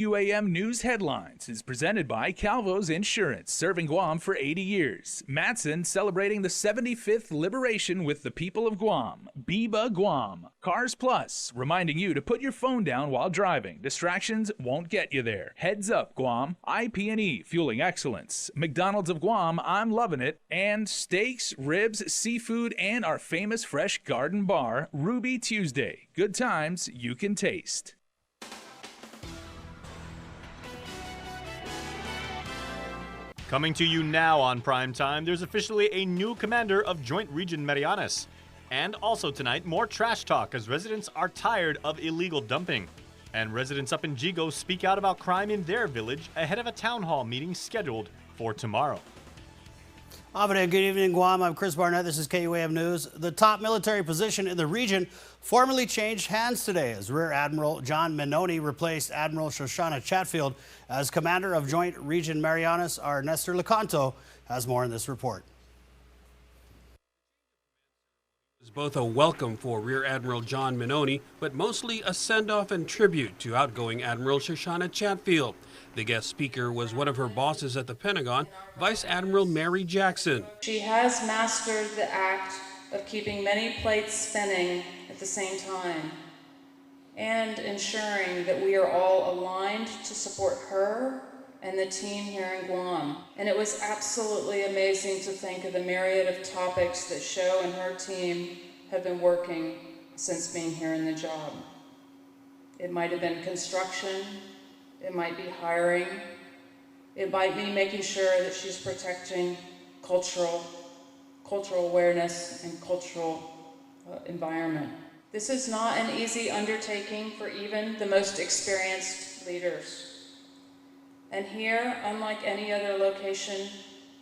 KUAM News Headlines is presented by Calvo's Insurance, serving Guam for 80 years. Matson celebrating the 75th liberation with the people of Guam. Biba Guam. Cars Plus, reminding you to put your phone down while driving. Distractions won't get you there. Heads Up Guam. IP&E, fueling excellence. McDonald's of Guam, I'm loving it. And steaks, ribs, seafood, and our famous fresh garden bar, Ruby Tuesday. Good times you can taste. Coming to you now on Prime Time, there's officially a new commander of Joint Region Marianas. And also tonight, more trash talk as residents are tired of illegal dumping. And residents up in Jigo speak out about crime in their village ahead of a town hall meeting scheduled for tomorrow. Good evening, Guam. I'm Chris Barnett. This is KUAM News. The top military position in the region formally changed hands today as Rear Admiral John Menoni replaced Admiral Shoshana Chatfield as commander of Joint Region Marianas. Our Nestor Lecanto has more in this report. It was both a welcome for Rear Admiral John Menoni, but mostly a send-off and tribute to outgoing Admiral Shoshana Chatfield. The guest speaker was one of her bosses at the Pentagon, Vice Admiral Mary Jackson. She has mastered the act of keeping many plates spinning at the same time and ensuring that we are all aligned to support her and the team here in Guam. And it was absolutely amazing to think of the myriad of topics that Sho and her team have been working since being here in the job. It might have been construction, it might be hiring, it might be making sure that she's protecting cultural awareness and cultural environment. This is not an easy undertaking for even the most experienced leaders. And here, unlike any other location,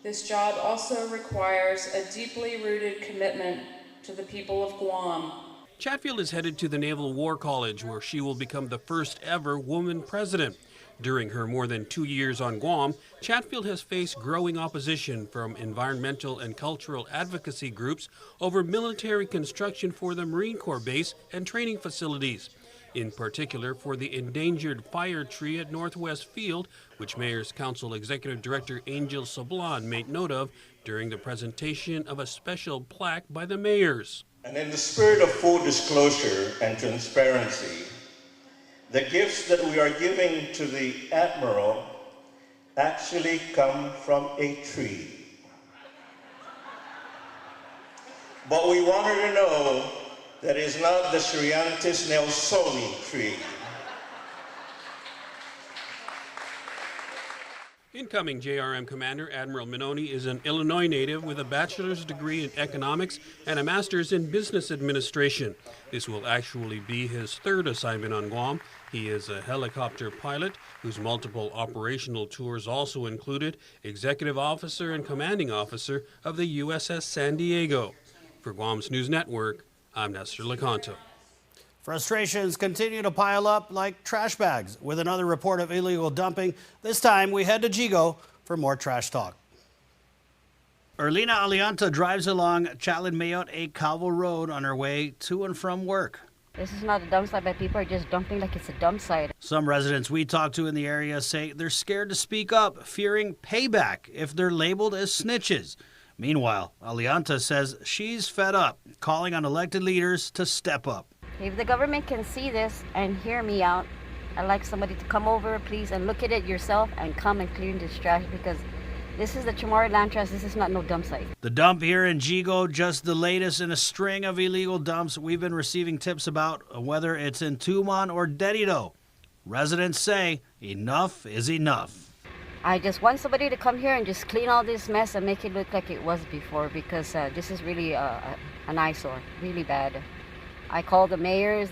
this job also requires a deeply rooted commitment to the people of Guam. Chatfield is headed to the Naval War College, where she will become the first ever woman president. During her more than 2 years on Guam, Chatfield has faced growing opposition from environmental and cultural advocacy groups over military construction for the Marine Corps base and training facilities. In particular for the endangered fire tree at Northwest Field, which Mayor's Council Executive Director Angel Sablan made note of during the presentation of a special plaque by the mayors. And in the spirit of full disclosure and transparency, the gifts that we are giving to the Admiral actually come from a tree. But we want her to know that is not the Shriantis nelsoni tree. Incoming JRM Commander Admiral Menoni is an Illinois native with a bachelor's degree in economics and a master's in business administration. This will actually be his third assignment on Guam. He is a helicopter pilot whose multiple operational tours also included executive officer and commanding officer of the USS San Diego. For Guam's News Network, I'm Nestor Lecanto. Frustrations continue to pile up like trash bags with another report of illegal dumping. This time we head to Jigo for more trash talk. Erlina Alianta drives along Chatland Mayot 8 Calvo Road on her way to and from work. This is not a dump site, but people are just dumping like it's a dump site. Some residents we talked to in the area say they're scared to speak up, fearing payback if they're labeled as snitches. Meanwhile, Alianta says she's fed up, calling on elected leaders to step up. If the government can see this and hear me out, I'd like somebody to come over, please, and look at it yourself and come and clear this trash, because this is the Chamorro land trust. This is not no dump site. The dump here in Jigo, just the latest in a string of illegal dumps we've been receiving tips about, whether it's in Tumon or Dedido. Residents say enough is enough. I just want somebody to come here and just clean all this mess and make it look like it was before, because this is really an eyesore, really bad. I called the mayors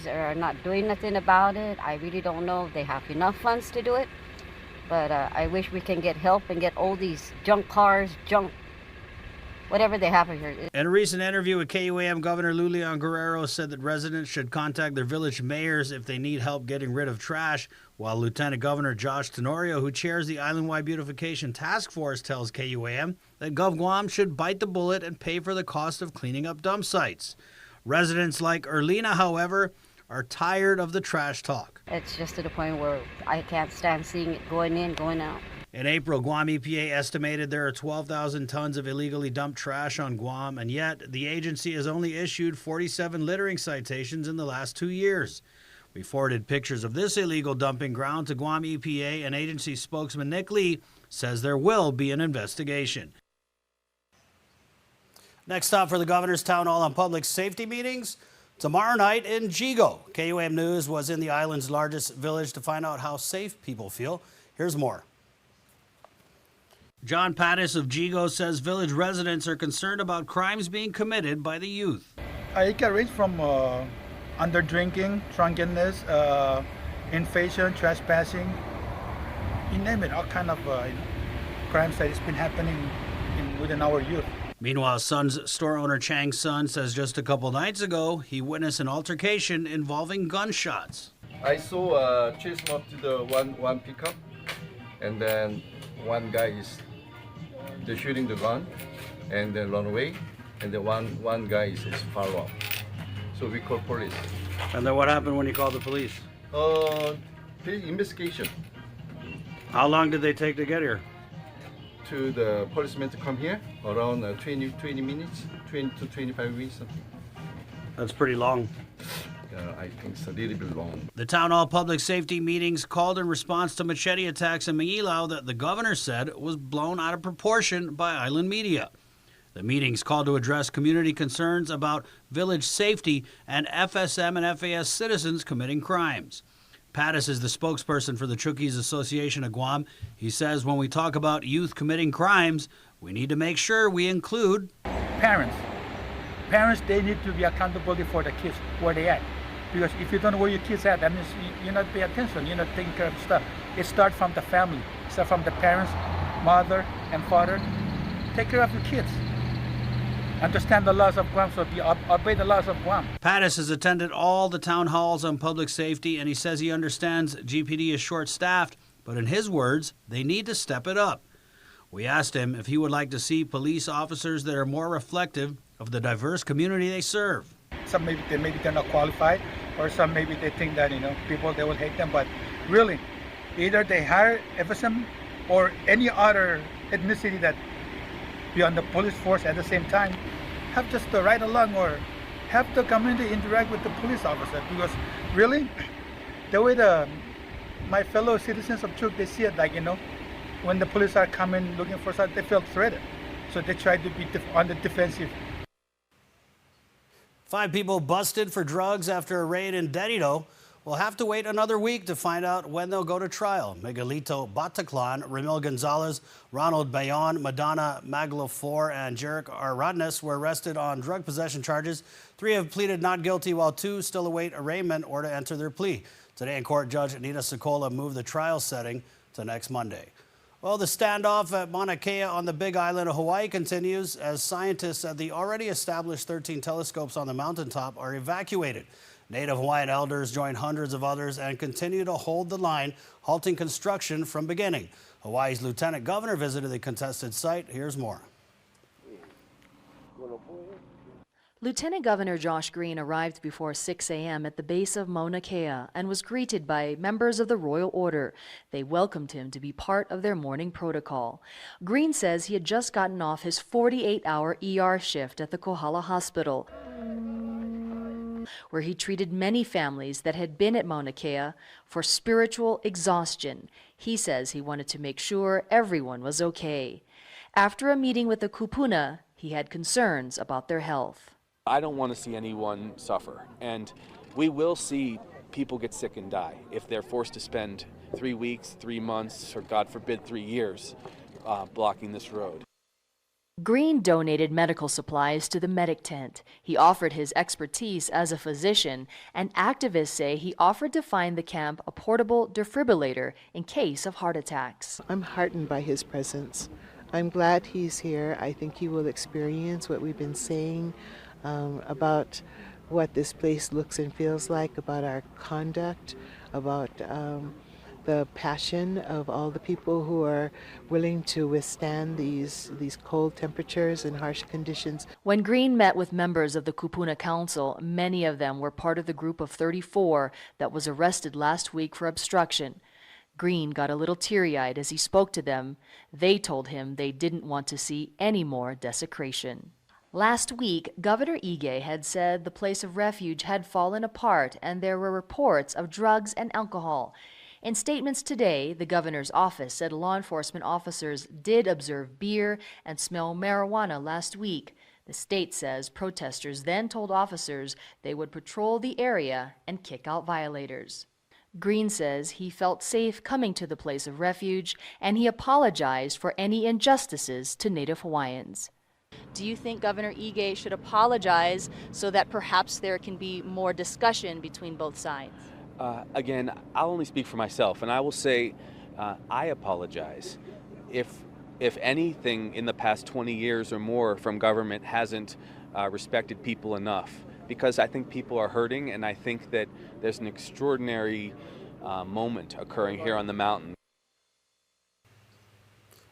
are not doing nothing about it. I really don't know if they have enough funds to do it, but I wish we can get help and get all these junk cars, whatever they have here. In a recent interview with KUAM, Governor Lulian Guerrero said that residents should contact their village mayors if they need help getting rid of trash, while Lieutenant Governor Josh Tenorio, who chairs the Island-Wide Beautification Task Force, tells KUAM that Gov Guam should bite the bullet and pay for the cost of cleaning up dump sites. Residents like Erlina, however, are tired of the trash talk. It's just to the point where I can't stand seeing it going in, going out. In April, Guam EPA estimated there are 12,000 tons of illegally dumped trash on Guam, and yet the agency has only issued 47 littering citations in the last 2 years. We forwarded pictures of this illegal dumping ground to Guam EPA, and agency spokesman Nick Lee says there will be an investigation. Next stop for the governor's town hall on public safety meetings. Tomorrow night in Jigo. KUAM News was in the island's largest village to find out how safe people feel. Here's more. John Pattis of Jigo says village residents are concerned about crimes being committed by the youth. It can range from under drinking, drunkenness, inflation, trespassing, you name it, all kind of crimes that has been happening within our youth. Meanwhile, Sun's store owner Chang's son says just a couple nights ago he witnessed an altercation involving gunshots. I saw chase him up to the one pickup, and then one guy is shooting the gun and then run away, and the one guy is follow up. So we call police. And then what happened when you called the police? Investigation. How long did they take to get here? To the policemen to come here around 20 minutes, 20 to 25 minutes. That's pretty long. I think it's a little bit long. The town hall public safety meetings called in response to machete attacks in Manilao that the governor said was blown out of proportion by island media. The meetings called to address community concerns about village safety and FSM and FAS citizens committing crimes. Pattis is the spokesperson for the Chukis Association of Guam. He says when we talk about youth committing crimes, we need to make sure we include Parents. Parents, they need to be accountable for the kids, where they at. Because if you don't know where your kids at, that means you're not paying attention, you're not taking care of stuff. It starts from the family. It starts from the parents, mother and father. Take care of your kids. Understand the laws of Guam, so obey the laws of Guam. Pattis has attended all the town halls on public safety, and he says he understands GPD is short-staffed, but in his words, they need to step it up. We asked him if he would like to see police officers that are more reflective of the diverse community they serve. Some maybe they're not qualified, or some maybe they think that people they will hate them. But really, either they hire FSM or any other ethnicity that be on the police force at the same time, have just to ride along or have the community interact with the police officer. Because really, the way my fellow citizens of Chuk, they see it like when the police are coming looking for something, they feel threatened, so they try to be on the defensive. 5 people busted for drugs after a raid in Derito will have to wait another week to find out when they'll go to trial. Miguelito Bataclan, Ramil Gonzalez, Ronald Bayon, Madonna Maglofor, and Jeric Aradnes were arrested on drug possession charges. 3 have pleaded not guilty, while 2 still await arraignment or to enter their plea. Today in court, Judge Anita Sokola moved the trial setting to next Monday. Well, the standoff at Mauna Kea on the Big Island of Hawaii continues as scientists at the already established 13 telescopes on the mountaintop are evacuated. Native Hawaiian elders join hundreds of others and continue to hold the line, halting construction from beginning. Hawaii's Lieutenant Governor visited the contested site. Here's more. Lieutenant Governor Josh Green arrived before 6 a.m. at the base of Mauna Kea and was greeted by members of the Royal Order. They welcomed him to be part of their morning protocol. Green says he had just gotten off his 48-hour ER shift at the Kohala Hospital, where he treated many families that had been at Mauna Kea for spiritual exhaustion. He says he wanted to make sure everyone was okay. After a meeting with the kupuna, he had concerns about their health. I don't want to see anyone suffer, and we will see people get sick and die if they're forced to spend 3 weeks, 3 months, or God forbid 3 years blocking this road. Green donated medical supplies to the medic tent. He offered his expertise as a physician, and activists say he offered to find the camp a portable defibrillator in case of heart attacks. I'm heartened by his presence. I'm glad he's here. I think he will experience what we've been saying about what this place looks and feels like, about our conduct, about the passion of all the people who are willing to withstand these cold temperatures and harsh conditions. When Green met with members of the Kupuna Council, many of them were part of the group of 34 that was arrested last week for obstruction. Green got a little teary-eyed as he spoke to them. They told him they didn't want to see any more desecration. Last week, Governor Ige had said the place of refuge had fallen apart and there were reports of drugs and alcohol. In statements today, the governor's office said law enforcement officers did observe beer and smell marijuana last week. The state says protesters then told officers they would patrol the area and kick out violators. Green says he felt safe coming to the place of refuge and he apologized for any injustices to Native Hawaiians. Do you think Governor Ige should apologize so that perhaps there can be more discussion between both sides? Again, I'll only speak for myself, and I will say I apologize. If anything in the past 20 years or more from government hasn't respected people enough, because I think people are hurting, and I think that there's an extraordinary moment occurring here on the mountain.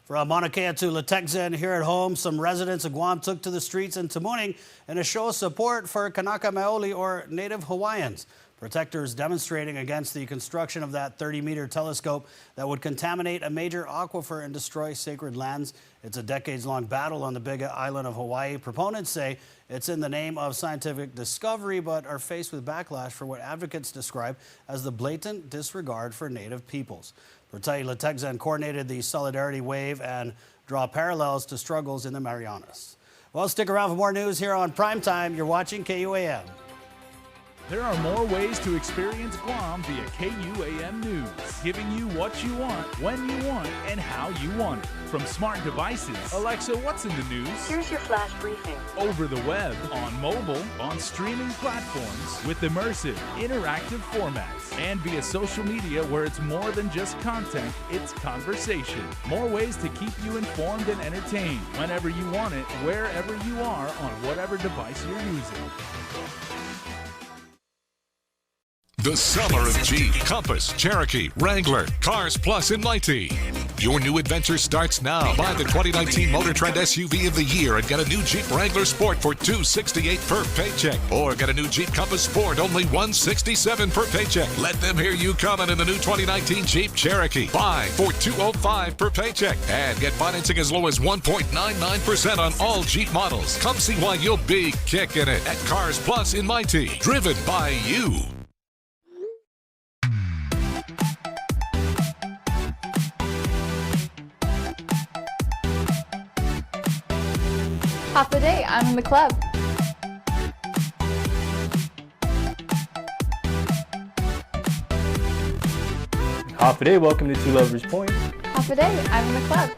From Mauna Kea to Latexan here at home, some residents of Guam took to the streets in Tamuning in a show of support for Kanaka Maoli, or Native Hawaiians. Protectors demonstrating against the construction of that 30-meter telescope that would contaminate a major aquifer and destroy sacred lands. It's a decades-long battle on the big island of Hawaii. Proponents say it's in the name of scientific discovery, but are faced with backlash for what advocates describe as the blatant disregard for Native peoples. Pertai Latexan coordinated the Solidarity Wave and draw parallels to struggles in the Marianas. Well, stick around for more news here on Primetime. You're watching KUAM. There are more ways to experience Guam via KUAM News, giving you what you want, when you want, and how you want it. From smart devices, Alexa, what's in the news? Here's your flash briefing. Over the web, on mobile, on streaming platforms, with immersive, interactive formats, and via social media where it's more than just content, it's conversation. More ways to keep you informed and entertained whenever you want it, wherever you are, on whatever device you're using. The summer of Jeep, Compass, Cherokee, Wrangler, Cars Plus in Mighty. Your new adventure starts now. Buy the 2019 Motor Trend SUV of the year and get a new Jeep Wrangler Sport for $268 per paycheck. Or get a new Jeep Compass Sport, only $167 per paycheck. Let them hear you coming in the new 2019 Jeep Cherokee. Buy for $205 per paycheck. And get financing as low as 1.99% on all Jeep models. Come see why you'll be kicking it at Cars Plus in Mighty. Driven by you. Half the day, I'm in the club. Half a day, welcome to Two Lovers Point. Half a day, I'm in the club.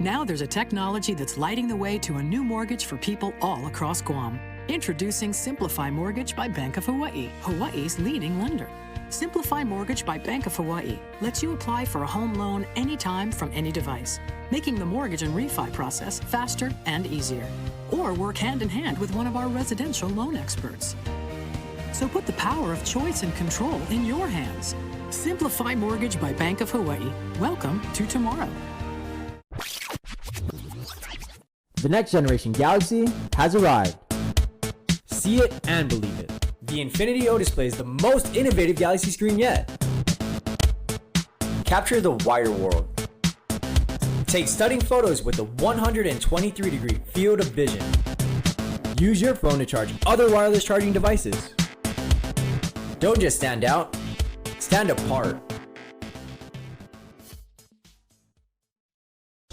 Now there's a technology that's lighting the way to a new mortgage for people all across Guam. Introducing Simplify Mortgage by Bank of Hawaii, Hawaii's leading lender. Simplify Mortgage by Bank of Hawaii lets you apply for a home loan anytime from any device, making the mortgage and refi process faster and easier. Or work hand in hand with one of our residential loan experts. So put the power of choice and control in your hands. Simplify Mortgage by Bank of Hawaii. Welcome to tomorrow. The next generation Galaxy has arrived. See it and believe it. The Infinity O display is the most innovative Galaxy screen yet. Capture the wider world. Take stunning photos with a 123-degree field of vision. Use your phone to charge other wireless charging devices. Don't just stand out, stand apart.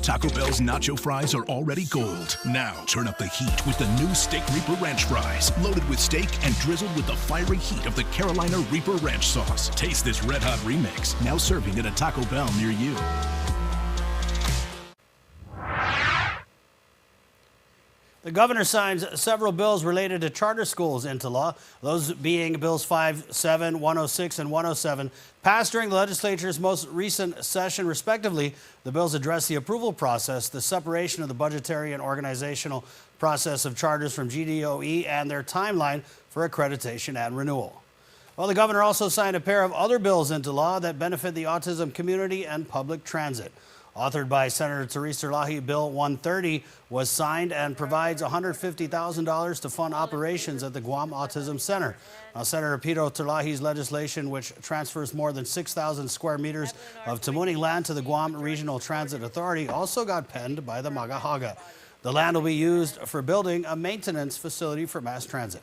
Taco Bell's nacho fries are already gold. Now turn up the heat with the new Steak Reaper Ranch fries, loaded with steak and drizzled with the fiery heat of the Carolina Reaper Ranch sauce. Taste this red hot remix, now serving at a Taco Bell near you. The governor signs several bills related to charter schools into law, those being Bills 57, 106, and 107, passed during the legislature's most recent session, respectively. The bills address the approval process, the separation of the budgetary and organizational process of charters from GDOE, and their timeline for accreditation and renewal. Well, the governor also signed a pair of other bills into law that benefit the autism community and public transit. Authored by Senator Teresa Lahi, Bill 130 was signed and provides $150,000 to fund operations at the Guam Autism Center. Now, Senator Pito Terlahi's legislation, which transfers more than 6,000 square meters of Tamuning land to the Guam Regional Transit Authority, also got penned by the Magahaga. The land will be used for building a maintenance facility for mass transit.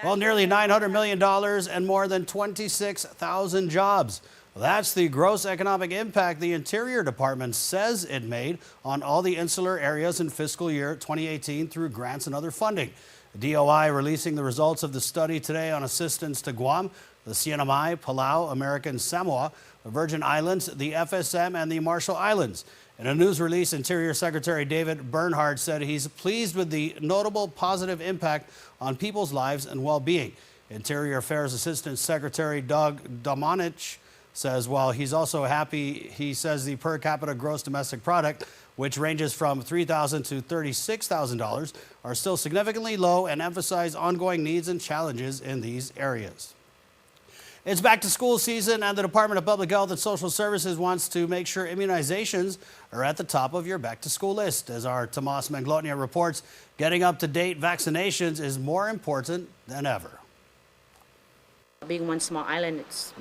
Well, nearly $900 million and more than 26,000 jobs. That's the gross economic impact the Interior Department says it made on all the insular areas in fiscal year 2018 through grants and other funding. The DOI releasing the results of the study today on assistance to Guam, the CNMI, Palau, American Samoa, the Virgin Islands, the FSM, and the Marshall Islands. In a news release, Interior Secretary David Bernhardt said he's pleased with the notable positive impact on people's lives and well-being. Interior Affairs Assistant Secretary Doug Domonich says while he's also happy, he says the per capita gross domestic product, which ranges from $3,000 to $36,000, are still significantly low and emphasize ongoing needs and challenges in these areas. It's back to school season, and the Department of Public Health and Social Services wants to make sure immunizations are at the top of your back to school list. As our Tomas Manglotnia reports, getting up to date vaccinations is more important than ever. Being one small island, it's,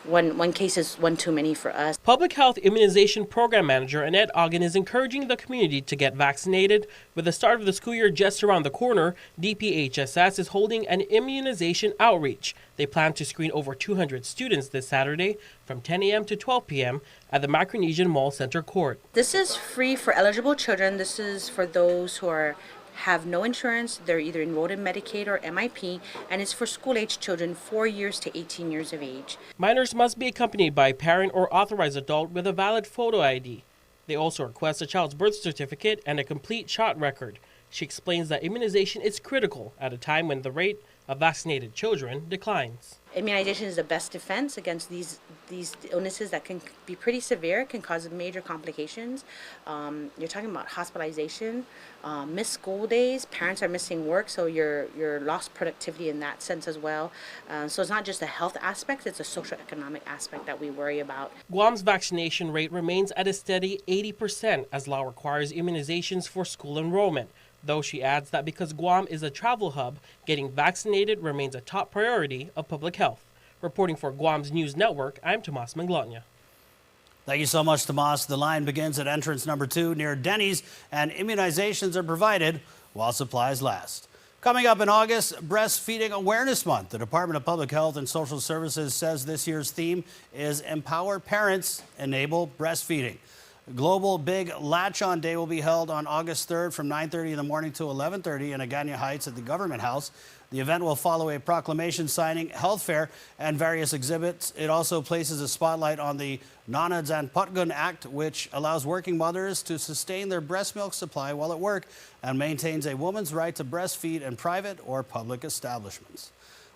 one case is one too many for us. Public Health Immunization Program Manager Annette Ogden is encouraging the community to get vaccinated. With the start of the school year just around the corner, DPHSS is holding an immunization outreach. They plan to screen over 200 students this Saturday from 10 a.m. to 12 p.m. at the Micronesian Mall Center Court. This is free for eligible children. This is for those who have no insurance. They're either enrolled in Medicaid or MIP, and it's for school-age children 4 years to 18 years of age. Minors must be accompanied by a parent or authorized adult with a valid photo ID. They also request a child's birth certificate and a complete shot record. She explains that immunization is critical at a time when the rate of vaccinated children declines. Immunization is the best defense against these illnesses that can be pretty severe, can cause major complications. You're talking about hospitalization, missed school days, parents are missing work, so you're lost productivity in that sense as well. So it's not just a health aspect, it's a social economic aspect that we worry about. Guam's vaccination rate remains at a steady 80% as law requires immunizations for school enrollment. Though she adds that because Guam is a travel hub, getting vaccinated remains a top priority of public health. Reporting for Guam's News Network, I'm Tomas Manglotnia. Thank you so much, Tomas. The line begins at entrance number 2 near Denny's, and immunizations are provided while supplies last. Coming up in August, Breastfeeding Awareness Month. The Department of Public Health and Social Services says this year's theme is Empower Parents, Enable Breastfeeding. Global Big Latch-On Day will be held on August 3rd from 9:30 in the morning to 11:30 in Agana Heights at the Government House. The event will follow a proclamation signing, health fair, and various exhibits. It also places a spotlight on the Nanajan Patgun Act, which allows working mothers to sustain their breast milk supply while at work and maintains a woman's right to breastfeed in private or public establishments.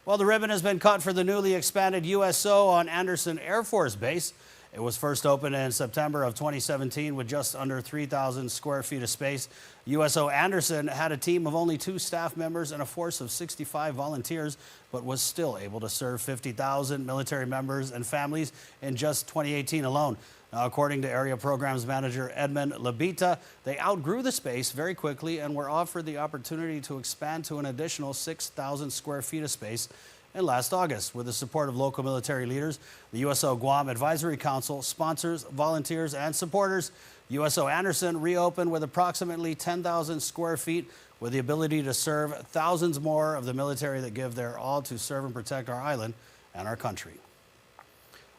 Well, the ribbon has been cut for the newly expanded USO on Andersen Air Force Base. It was first opened in September of 2017 with just under 3,000 square feet of space. USO Andersen had a team of only 2 staff members and a force of 65 volunteers, but was still able to serve 50,000 military members and families in just 2018 alone. Now, according to Area Programs Manager Edmund Labita, they outgrew the space very quickly and were offered the opportunity to expand to an additional 6,000 square feet of space. And last August, with the support of local military leaders, the USO Guam Advisory Council, sponsors, volunteers, and supporters, USO Andersen reopened with approximately 10,000 square feet with the ability to serve thousands more of the military that give their all to serve and protect our island and our country.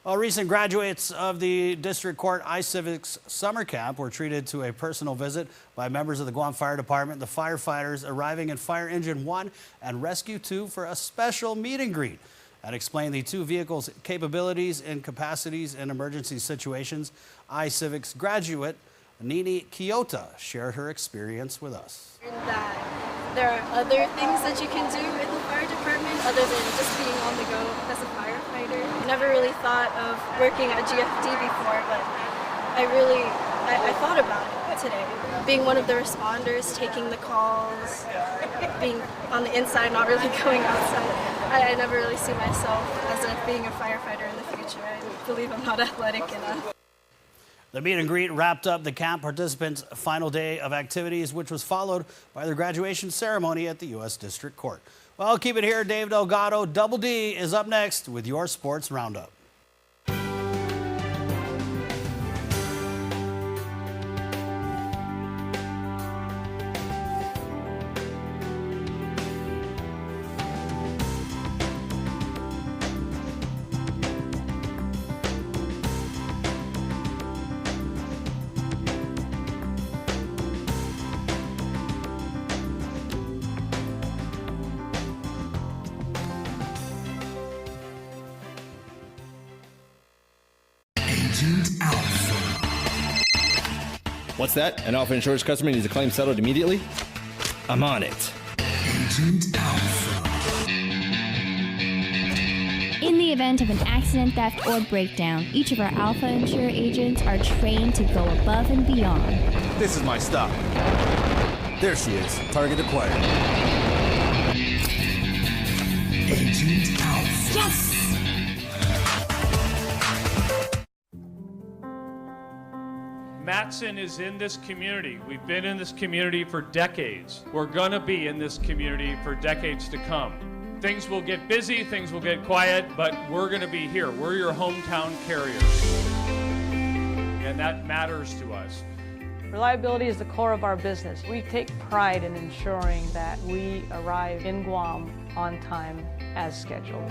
Well, recent graduates of the District Court iCivics Summer Camp were treated to a personal visit by members of the Guam Fire Department, the firefighters arriving in Fire Engine 1 and Rescue 2 for a special meet and greet and explain the 2 vehicles' capabilities and capacities in emergency situations. iCivics graduate Nini Kiyota shared her experience with us. That there are other things that you can do in the fire department other than just being on the go as a firefighter. I never really thought of working at GFD before, but I thought about it today. Being one of the responders, taking the calls, being on the inside, not really going outside. I never really see myself as being a firefighter in the future. I believe I'm not athletic enough. The meet and greet wrapped up the camp participants' final day of activities, which was followed by their graduation ceremony at the U.S. District Court. Well, keep it here. Dave Delgado, Double D, is up next with your sports roundup. What's that? An Alpha Insurance customer needs a claim settled immediately? I'm on it. Agent Alpha. In the event of an accident, theft, or breakdown, each of our Alpha Insure agents are trained to go above and beyond. This is my stop. There she is. Target acquired. Agent Alpha. Yes! Matson is in this community. We've been in this community for decades. We're going to be in this community for decades to come. Things will get busy, things will get quiet, but we're going to be here. We're your hometown carrier. And that matters to us. Reliability is the core of our business. We take pride in ensuring that we arrive in Guam on time as scheduled.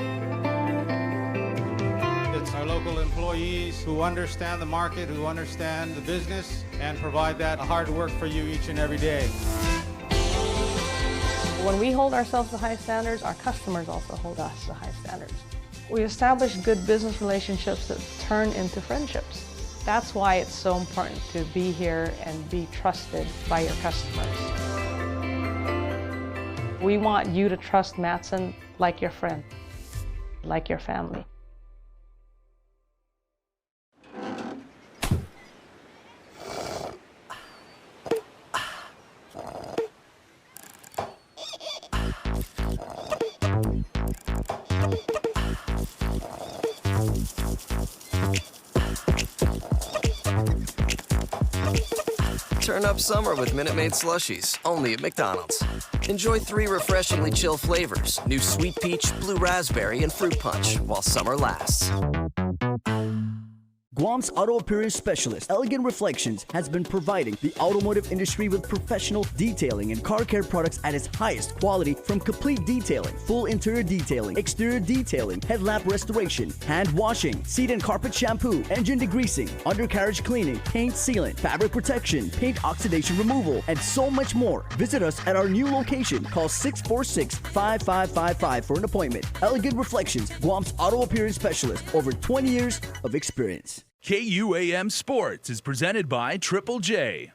It's our local employees who understand the market, who understand the business, and provide that hard work for you each and every day. When we hold ourselves to high standards, our customers also hold us to high standards. We establish good business relationships that turn into friendships. That's why it's so important to be here and be trusted by your customers. We want you to trust Matson like your friend, like your family. Turn up summer with Minute Maid slushies, only at McDonald's. Enjoy 3 refreshingly chill flavors, new sweet peach, blue raspberry, and fruit punch, while summer lasts. Guam's auto appearance specialist, Elegant Reflections, has been providing the automotive industry with professional detailing and car care products at its highest quality, from complete detailing, full interior detailing, exterior detailing, headlamp restoration, hand washing, seat and carpet shampoo, engine degreasing, undercarriage cleaning, paint sealant, fabric protection, paint oxidation removal, and so much more. Visit us at our new location. Call 646-5555 for an appointment. Elegant Reflections, Guam's auto appearance specialist, over 20 years of experience. KUAM Sports is presented by Triple J.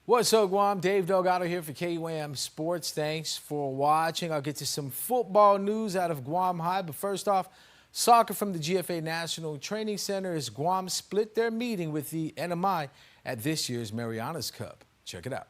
What's up, Guam? Dave Delgado here for KUAM Sports. Thanks for watching. I'll get to some football news out of Guam High, but first off, soccer from the GFA National Training Center as Guam split their meeting with the NMI at this year's Marianas Cup. Check it out.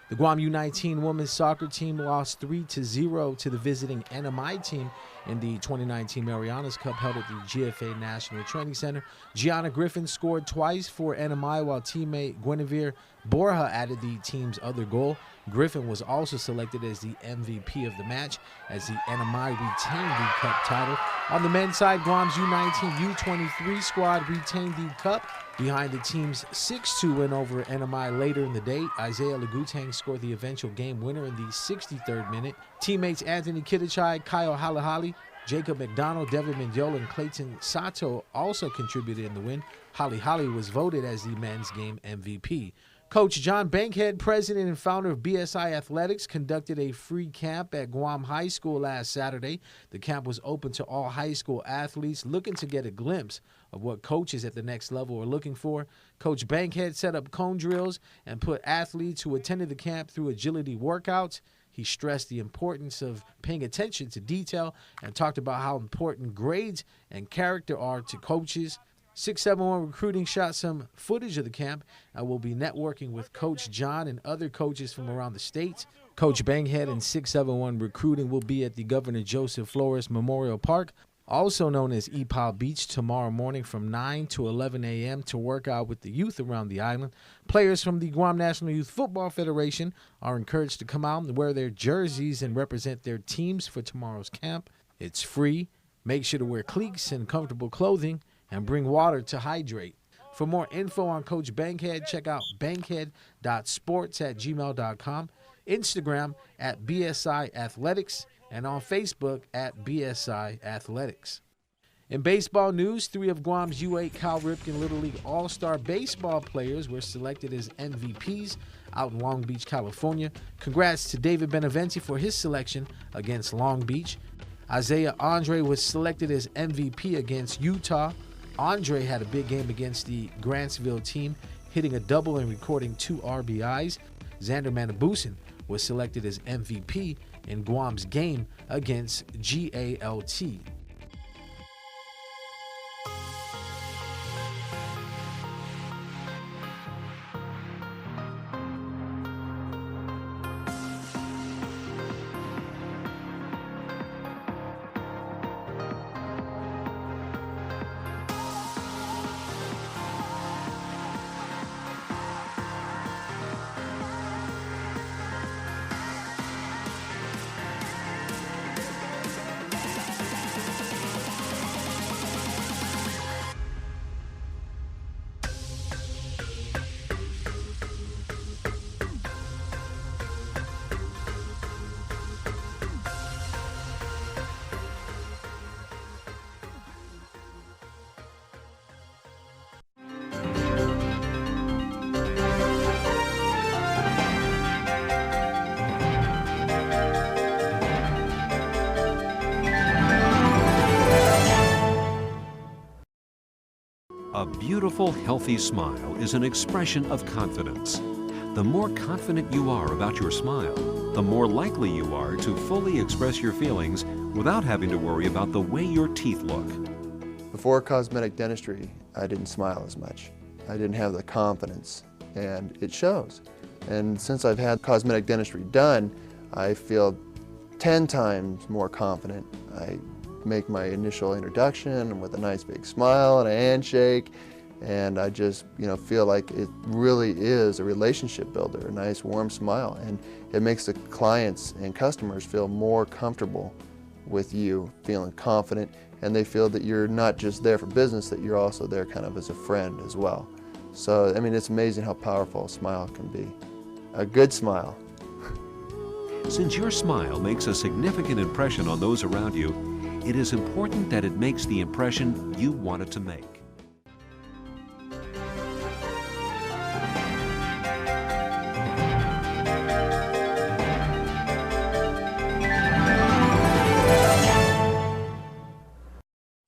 The Guam U19 women's soccer team lost 3-0 to the visiting NMI team in the 2019 Marianas Cup held at the GFA National Training Center. Gianna Griffin scored twice for NMI, while teammate Guinevere Borja added the team's other goal. Griffin was also selected as the MVP of the match as the NMI retained the cup title. On the men's side, Guam's U19 U23 squad retained the cup behind the team's 6-2 win over NMI later in the day. Isaiah Lagutang scored the eventual game winner in the 63rd minute. Teammates Anthony Kitachai, Kyle Halahali, Jacob McDonald, Devin Mendiola, and Clayton Sato also contributed in the win. Halahali was voted as the men's game MVP. Coach John Bankhead, president and founder of BSI Athletics, conducted a free camp at Guam High School last Saturday. The camp was open to all high school athletes looking to get a glimpse of what coaches at the next level are looking for. Coach Bankhead set up cone drills and put athletes who attended the camp through agility workouts. He stressed the importance of paying attention to detail and talked about how important grades and character are to coaches. 671 Recruiting shot some footage of the camp and will be networking with Coach John and other coaches from around the state. Coach Bankhead and 671 Recruiting will be at the Governor Joseph Flores Memorial Park, also known as Epal Beach, tomorrow morning from 9 to 11 a.m. to work out with the youth around the island. Players from the Guam National Youth Football Federation are encouraged to come out and wear their jerseys and represent their teams for tomorrow's camp. It's free. Make sure to wear cleats and comfortable clothing and bring water to hydrate. For more info on Coach Bankhead, check out bankhead.sports@gmail.com, Instagram at BSI Athletics, and on Facebook at BSI Athletics. In baseball news, 3 of Guam's U8 Cal Ripken Little League All-Star baseball players were selected as MVPs out in Long Beach, California. Congrats to David Beneventi for his selection against Long Beach. Isaiah Andre was selected as MVP against Utah. Andre had a big game against the Grantsville team, hitting a double and recording 2 RBIs. Xander Manabusin was selected as MVP in Guam's game against GALT. A beautiful, healthy smile is an expression of confidence. The more confident you are about your smile, the more likely you are to fully express your feelings without having to worry about the way your teeth look. Before cosmetic dentistry, I didn't smile as much. I didn't have the confidence, and it shows. And since I've had cosmetic dentistry done, I feel 10 times more confident. I make my initial introduction with a nice big smile and a handshake, and I just feel like it really is a relationship builder, a nice warm smile, and it makes the clients and customers feel more comfortable with you, feeling confident, and they feel that you're not just there for business, that you're also there kind of as a friend as well. So I mean, it's amazing how powerful a smile can be. A good smile. Since your smile makes a significant impression on those around you, it is important that it makes the impression you want it to make.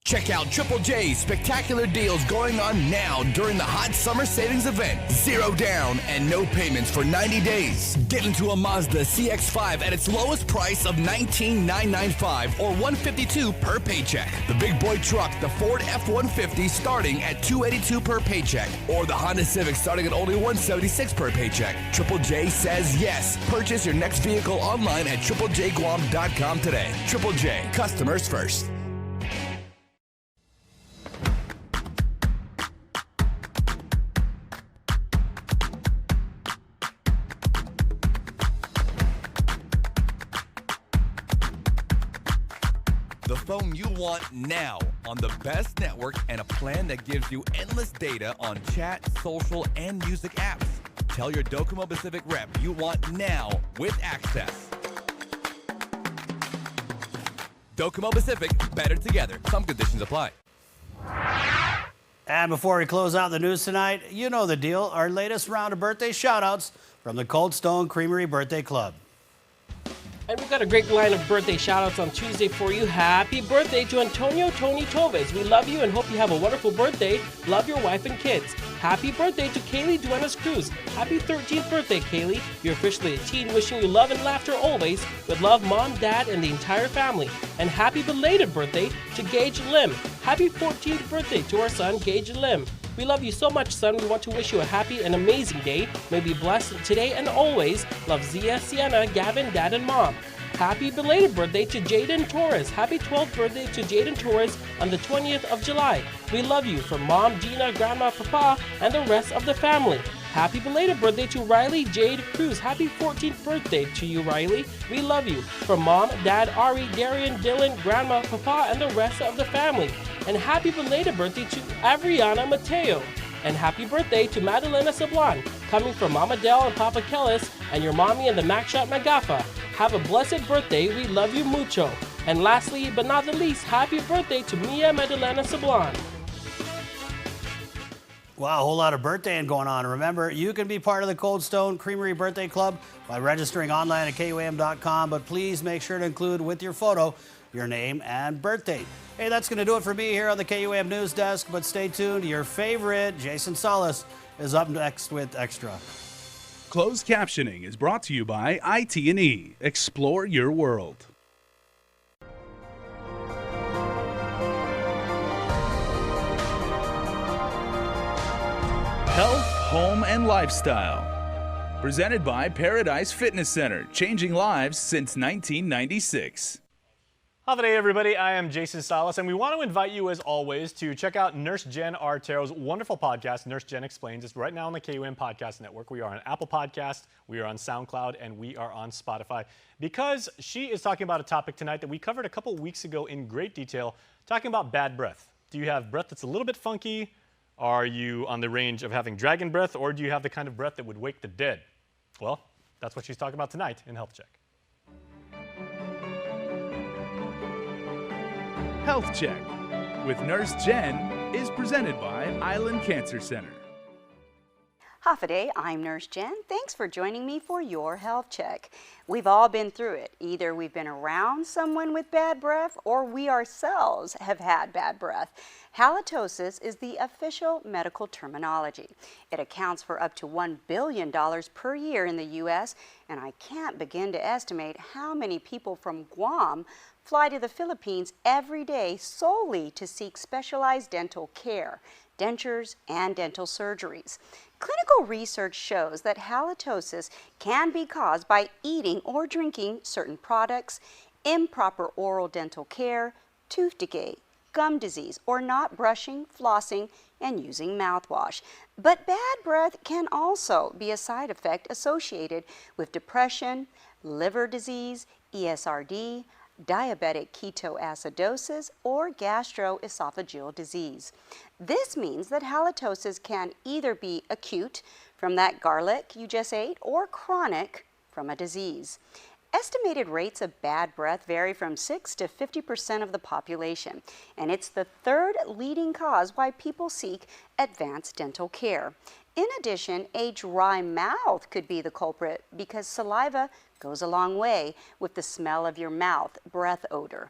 Check out Triple J's spectacular deals going on now during the hot summer savings event. 0 down and no payments for 90 days. Get into a Mazda CX-5 at its lowest price of $19,995 or $152 per paycheck. The big boy truck, the Ford F-150, starting at $282 per paycheck, or the Honda Civic starting at only $176 per paycheck. Triple J says yes. Purchase your next vehicle online at triplejguam.com today. Triple J, customers first. The phone you want now on the best network and a plan that gives you endless data on chat, social, and music apps. Tell your Docomo Pacific rep you want now with access. Docomo Pacific, better together. Some conditions apply. And before we close out the news tonight, you know the deal. Our latest round of birthday shout-outs from the Cold Stone Creamery Birthday Club. And we've got a great line of birthday shout-outs on Tuesday for you. Happy birthday to Antonio Tony Toves. We love you and hope you have a wonderful birthday. Love your wife and kids. Happy birthday to Kaylee Duenas Cruz. Happy 13th birthday, Kaylee. You're officially a teen, wishing you love and laughter always. With love, Mom, Dad, and the entire family. And happy belated birthday to Gage Lim. Happy 14th birthday to our son, Gage Lim. We love you so much, son. We want to wish you a happy and amazing day. May be blessed today and always. Love, Zia, Sienna, Gavin, Dad, and Mom. Happy belated birthday to Jaden Torres. Happy 12th birthday to Jaden Torres on the 20th of July. We love you from Mom, Gina, Grandma, Papa, and the rest of the family. Happy belated birthday to Riley Jade Cruz. Happy 14th birthday to you, Riley. We love you from Mom, Dad, Ari, Darian, Dylan, Grandma, Papa, and the rest of the family. And happy belated birthday to Avriana Mateo. And happy birthday to Madalena Sablan, coming from Mama Dell and Papa Kellis and your mommy and the Macshot Magafa. Have a blessed birthday. We love you mucho. And lastly, but not the least, happy birthday to Mia Madalena Sablan. Wow, a whole lot of birthday going on. Remember, you can be part of the Cold Stone Creamery Birthday Club by registering online at KUAM.com, but please make sure to include with your photo your name and birth date. Hey, that's going to do it for me here on the KUAM News Desk, but stay tuned. Your favorite, Jason Salas, is up next with Extra. Closed captioning is brought to you by IT&E. Explore your world. Health, Home, and Lifestyle. Presented by Paradise Fitness Center, changing lives since 1996. Hi there, everybody. I am Jason Salas, and we want to invite you, as always, to check out Nurse Jen Artero's wonderful podcast, Nurse Jen Explains. It's right now on the KUM Podcast Network. We are on Apple Podcast, we are on SoundCloud, and we are on Spotify, because she is talking about a topic tonight that we covered a couple weeks ago in great detail, talking about bad breath. Do you have breath that's a little bit funky? Are you on the range of having dragon breath, or do you have the kind of breath that would wake the dead? Well, that's what she's talking about tonight in Health Check. Health Check with Nurse Jen is presented by Island Cancer Center. Hafa, I'm Nurse Jen. Thanks for joining me for your health check. We've all been through it. Either we've been around someone with bad breath or we ourselves have had bad breath. Halitosis is the official medical terminology. It accounts for up to $1 billion per year in the U.S., and I can't begin to estimate how many people from Guam fly to the Philippines every day solely to seek specialized dental care, dentures, and dental surgeries. Clinical research shows that halitosis can be caused by eating or drinking certain products, improper oral dental care, tooth decay, gum disease, or not brushing, flossing, and using mouthwash. But bad breath can also be a side effect associated with depression, liver disease, ESRD, diabetic ketoacidosis, or gastroesophageal disease. This means that halitosis can either be acute from that garlic you just ate or chronic from a disease. Estimated rates of bad breath vary from 6 to 50% of the population, and it's the third leading cause why people seek advanced dental care. In addition, a dry mouth could be the culprit because saliva goes a long way with the smell of your mouth, breath odor.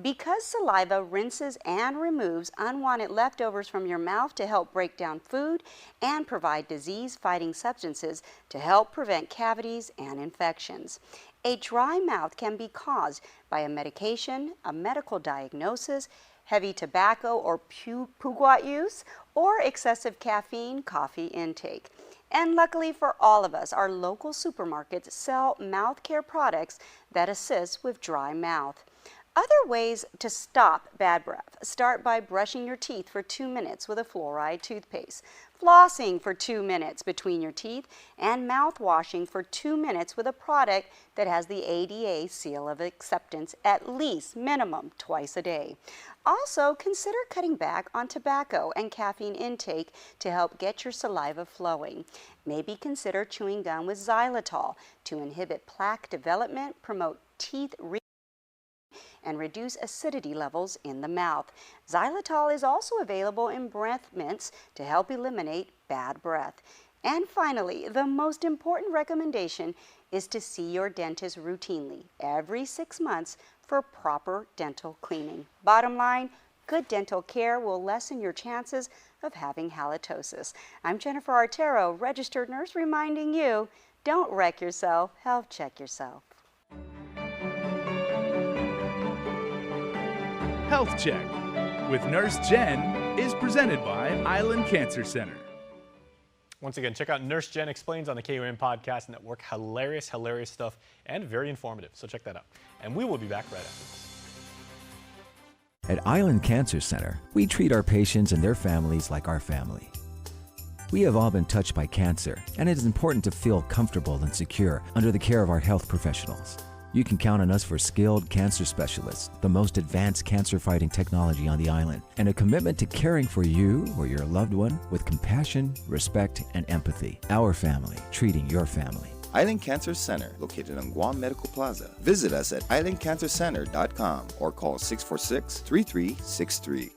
Because saliva rinses and removes unwanted leftovers from your mouth to help break down food and provide disease-fighting substances to help prevent cavities and infections. A dry mouth can be caused by a medication, a medical diagnosis, heavy tobacco or puguat use, or excessive caffeine, coffee intake. And luckily for all of us, our local supermarkets sell mouth care products that assist with dry mouth. Other ways to stop bad breath: start by brushing your teeth for 2 minutes with a fluoride toothpaste, flossing for 2 minutes between your teeth, and mouthwashing for 2 minutes with a product that has the ADA seal of acceptance at least minimum twice a day. Also, consider cutting back on tobacco and caffeine intake to help get your saliva flowing. Maybe consider chewing gum with xylitol to inhibit plaque development, promote teeth and reduce acidity levels in the mouth. Xylitol is also available in breath mints to help eliminate bad breath. And finally, the most important recommendation is to see your dentist routinely every 6 months for proper dental cleaning. Bottom line, good dental care will lessen your chances of having halitosis. I'm Jennifer Artero, registered nurse, reminding you, don't wreck yourself, health check yourself. Health Check with Nurse Jen is presented by Island Cancer Center. Once again, check out Nurse Jen Explains on the KUAM Podcast Network. Hilarious stuff and very informative. So check that out. And we will be back right after this. At Island Cancer Center, we treat our patients and their families like our family. We have all been touched by cancer, and it is important to feel comfortable and secure under the care of our health professionals. You can count on us for skilled cancer specialists, the most advanced cancer-fighting technology on the island, and a commitment to caring for you or your loved one with compassion, respect, and empathy. Our family, treating your family. Island Cancer Center, located on Guam Medical Plaza. Visit us at islandcancercenter.com or call 646-3363.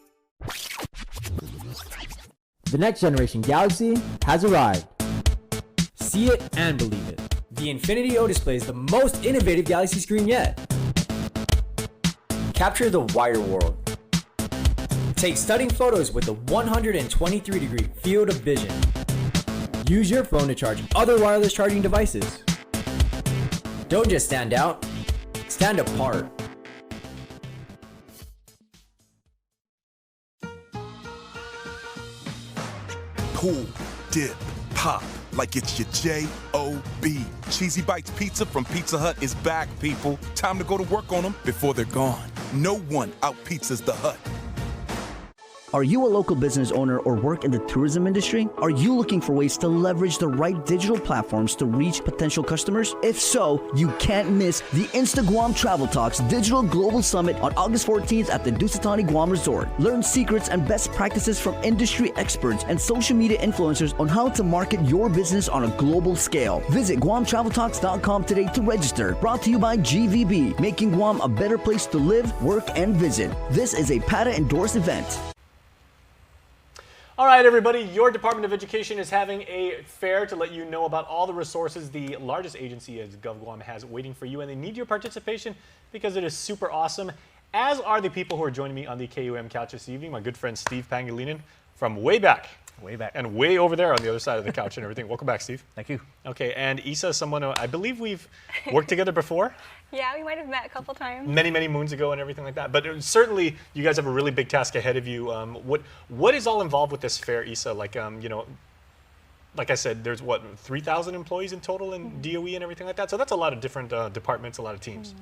The next generation Galaxy has arrived. See it and believe it. The Infinity O display is the most innovative Galaxy screen yet. Capture the wider world. Take stunning photos with a 123-degree field of vision. Use your phone to charge other wireless charging devices. Don't just stand out, stand apart. Pull, dip, pop, like it's your J-O-B. Cheesy Bites Pizza from Pizza Hut is back, people. Time to go to work on them before they're gone. No one out-pizzas the Hut. Are you a local business owner or work in the tourism industry? Are you looking for ways to leverage the right digital platforms to reach potential customers? If so, you can't miss the InstaGuam Travel Talks Digital Global Summit on August 14th at the Dusitani Guam Resort. Learn secrets and best practices from industry experts and social media influencers on how to market your business on a global scale. Visit GuamTravelTalks.com today to register. Brought to you by GVB, making Guam a better place to live, work, and visit. This is a PATA-endorsed event. All right, everybody, your Department of Education is having a fair to let you know about all the resources the largest agency as GovGuam has waiting for you, and they need your participation because it is super awesome, as are the people who are joining me on the KUAM couch this evening. My good friend Steve Pangilinan from way back. Way back. And way over there on the other side of the couch and everything. Welcome back, Steve. Thank you. Okay, and Isa is someone I believe we've worked together before. Yeah, we might have met a couple times. Many moons ago and everything like that. But certainly, you guys have a really big task ahead of you. What is all involved with this fair, Isa? Like, like I said, there's 3,000 employees in total in DOE and everything like that. So that's a lot of different departments, a lot of teams.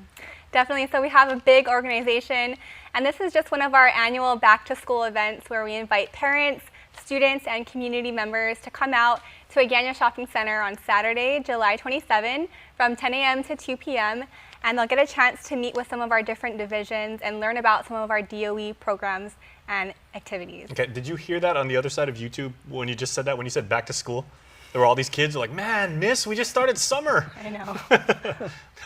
Definitely. So we have a big organization, and this is just one of our annual back-to-school events where we invite parents, students, and community members to come out to Agana Shopping Center on Saturday, July 27 from 10 a.m. to 2 p.m. And they'll get a chance to meet with some of our different divisions and learn about some of our DOE programs and activities. Okay, did you hear that on the other side of YouTube when you just said that, when you said back to school? There were all these kids who were like, man, miss, we just started summer. I know.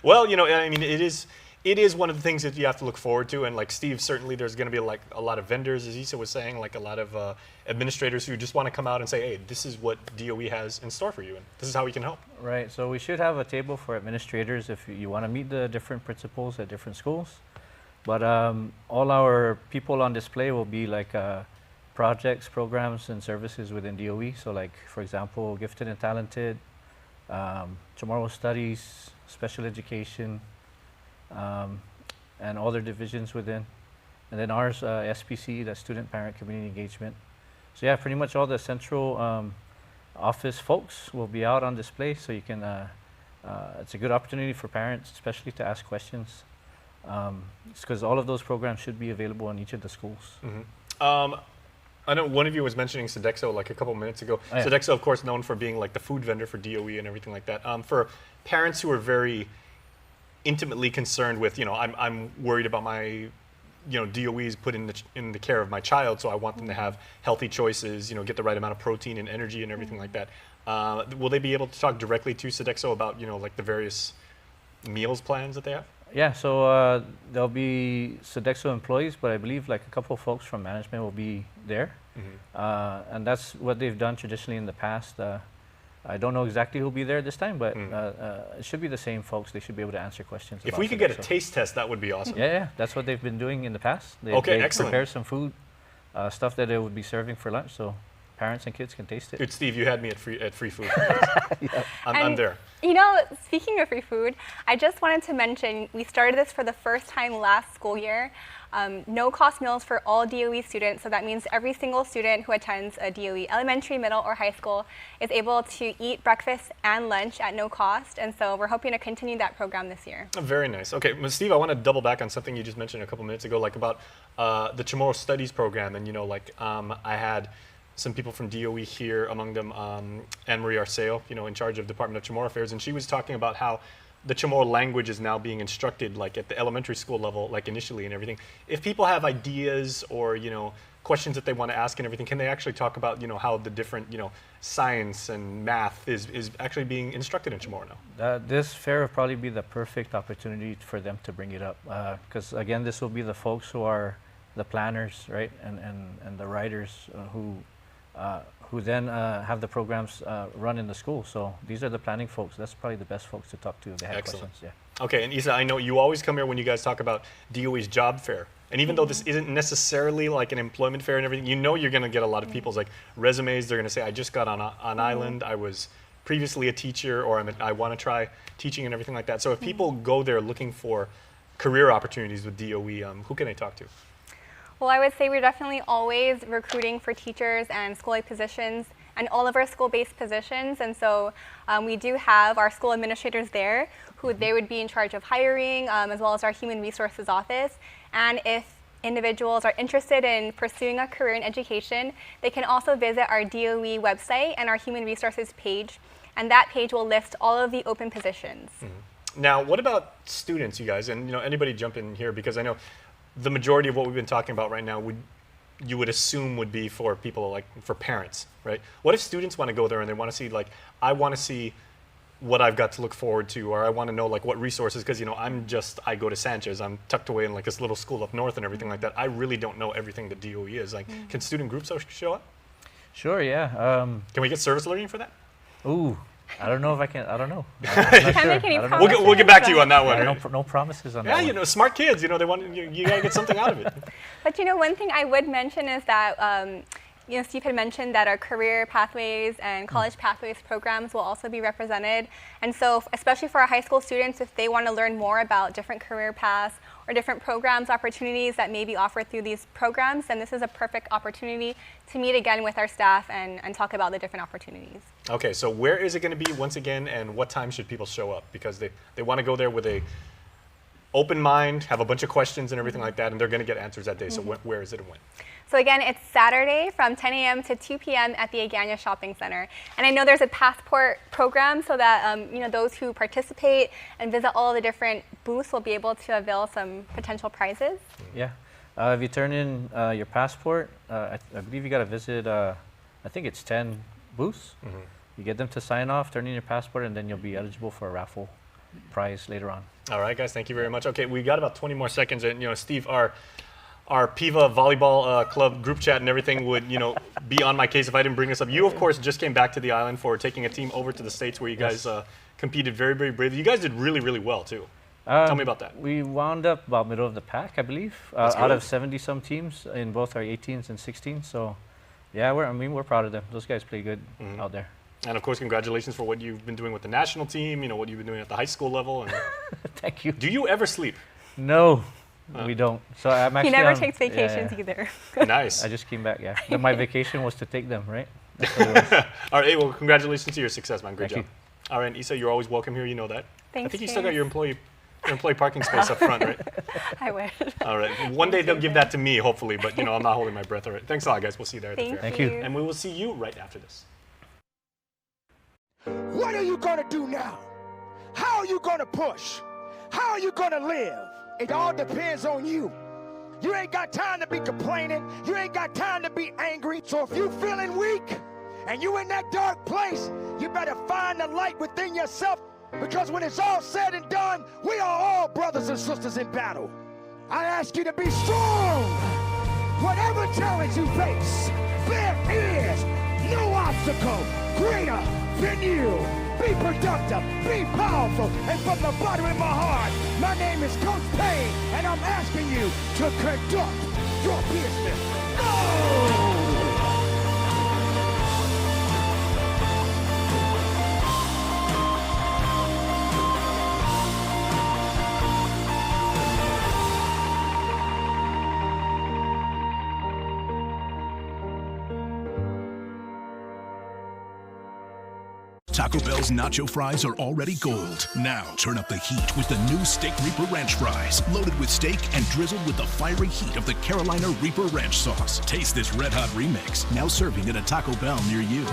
Well, I mean, it is one of the things that you have to look forward to. And like Steve, certainly there's going to be like a lot of vendors, as Isa was saying, like a lot of administrators who just want to come out and say, hey, this is what DOE has in store for you, and this is how we can help. Right, so we should have a table for administrators if you want to meet the different principals at different schools. But all our people on display will be like projects, programs, and services within DOE. So like, for example, gifted and talented, tomorrow studies, special education, and other divisions within. And then ours, SPC, that's Student Parent Community Engagement. So yeah, pretty much all the central office folks will be out on display, so you can, it's a good opportunity for parents, especially to ask questions. It's because all of those programs should be available in each of the schools. Mm-hmm. I know one of you was mentioning Sodexo like a couple minutes ago. Oh, yeah. Sodexo, of course, known for being like the food vendor for DOE and everything like that. For parents who are very intimately concerned with, I'm worried about my, DOE is put in the care of my child, so I want them to have healthy choices, get the right amount of protein and energy and everything like that. Will they be able to talk directly to Sodexo about, like the various meals plans that they have? Yeah, so there'll be Sodexo employees, but I believe like a couple of folks from management will be there. And that's what they've done traditionally in the past. I don't know exactly who'll be there this time, but it should be the same folks. They should be able to answer questions. If we could get a taste test, that would be awesome. Yeah, that's what they've been doing in the past. They Excellent. prepare some food, stuff that they would be serving for lunch, so parents and kids can taste it. Dude, Steve, you had me at free food. I'm there. You know, speaking of free food, I just wanted to mention we started this for the first time last school year. No cost meals for all DOE students, so that means every single student who attends a DOE elementary, middle, or high school is able to eat breakfast and lunch at no cost, and so we're hoping to continue that program this year. Very nice. Okay, well, Steve, I want to double back on something you just mentioned a couple minutes ago, like about the Chamorro Studies program, and you know, like I had some people from DOE here, among them Anne-Marie Arceo, you know, in charge of Department of Chamorro Affairs, and she was talking about how the Chamorro language is now being instructed like at the elementary school level, like initially and everything. If people have ideas or, you know, questions that they want to ask and everything, can they actually talk about, you know, how the different, you know, science and math is actually being instructed in Chamorro now? This fair will probably be the perfect opportunity for them to bring it up, because again, this will be the folks who are the planners, right, and the writers who then have the programs run in the school. So these are the planning folks. That's probably the best folks to talk to if they have Excellent. questions. Yeah. Okay, and Isa, I know you always come here when you guys talk about DOE's job fair. And even though this isn't necessarily like an employment fair and everything, you know you're going to get a lot of people's like resumes. They're going to say, I just got on island. I was previously a teacher, or I want to try teaching and everything like that. So if people go there looking for career opportunities with DOE, who can they talk to? Well, I would say we're definitely always recruiting for teachers and school-like positions and all of our school-based positions. And so we do have our school administrators there who they would be in charge of hiring, as well as our human resources office. And if individuals are interested in pursuing a career in education, they can also visit our DOE website and our human resources page. And that page will list all of the open positions. Now, what about students, you guys? And you know, anybody jump in here, because I know the majority of what we've been talking about right now you would assume would be for people, like for parents, right? What if students want to go there and they want to see, like, I want to see what I've got to look forward to, or I want to know like what resources, because you know, I go to Sanchez, I'm tucked away in like this little school up north and everything like that. I really don't know everything that DOE is. Like, can student groups show up? Sure, yeah. Can we get service learning for that? Ooh. I don't know if I can. I don't know. We'll get back to you on that one. Right? No promises on that. Yeah, you know, smart kids. You know, they want you gotta get something out of it. But you know, one thing I would mention is that you know, Steve had mentioned that our career pathways and college pathways programs will also be represented. And so, especially for our high school students, if they want to learn more about different career paths or different programs, opportunities that may be offered through these programs, then this is a perfect opportunity to meet again with our staff and talk about the different opportunities. Okay, so where is it going to be once again, and what time should people show up? Because they want to go there with a open mind, have a bunch of questions and everything like that, and they're going to get answers that day. So where is it and when? So again, it's Saturday from 10 a.m. to 2 p.m. at the Agana Shopping Center. And I know there's a passport program so that you know, those who participate and visit all the different booths will be able to avail some potential prizes. Yeah. If you turn in your passport, I believe you got to visit, I think it's 10 booths. You get them to sign off, turn in your passport, and then you'll be eligible for a raffle prize later on. All right, guys, thank you very much. Okay, we got about 20 more seconds, and you know, Steve, our PIVA volleyball club group chat and everything would, you know, be on my case if I didn't bring this up. You, of course, just came back to the island for taking a team over to the States where you guys competed very, very bravely. You guys did really, really well, too. Tell me about that. We wound up about middle of the pack, I believe, out of 70-some teams in both our 18s and 16s. So, yeah, we're proud of them. Those guys play good out there. And, of course, congratulations for what you've been doing with the national team, you know, what you've been doing at the high school level. And Thank you. Do you ever sleep? No. We don't. So I'm actually. He never takes vacations either. Nice. I just came back. Yeah. Then my vacation was to take them, right? All right. Hey, well, congratulations to your success, man. Great Thank job. All right, Isa, you're always welcome here. You know that. Thanks, I think you still got your employee parking space up front, right? I wish. All right. One day they'll give that to me, hopefully. But you know, I'm not holding my breath. All right. Thanks a lot, guys. We'll see you there at the fair. Thank you. And we will see you right after this. What are you going to do now? How are you going to push? How are you going to live? It all depends on you. You ain't got time to be complaining. You ain't got time to be angry. So if you feeling weak and you in that dark place, you better find the light within yourself Because when it's all said and done, we are all brothers and sisters in battle. I ask you to be strong. Whatever challenge you face, there is no obstacle greater than you. Be productive, be powerful, and from the bottom of my heart, my name is Coach Payne, and I'm asking you to conduct your business. Go! Taco Bell's nacho fries are already gold. Now turn up the heat with the new Steak Reaper Ranch fries, loaded with steak and drizzled with the fiery heat of the Carolina Reaper Ranch sauce. Taste this red hot remix, now serving at a Taco Bell near you.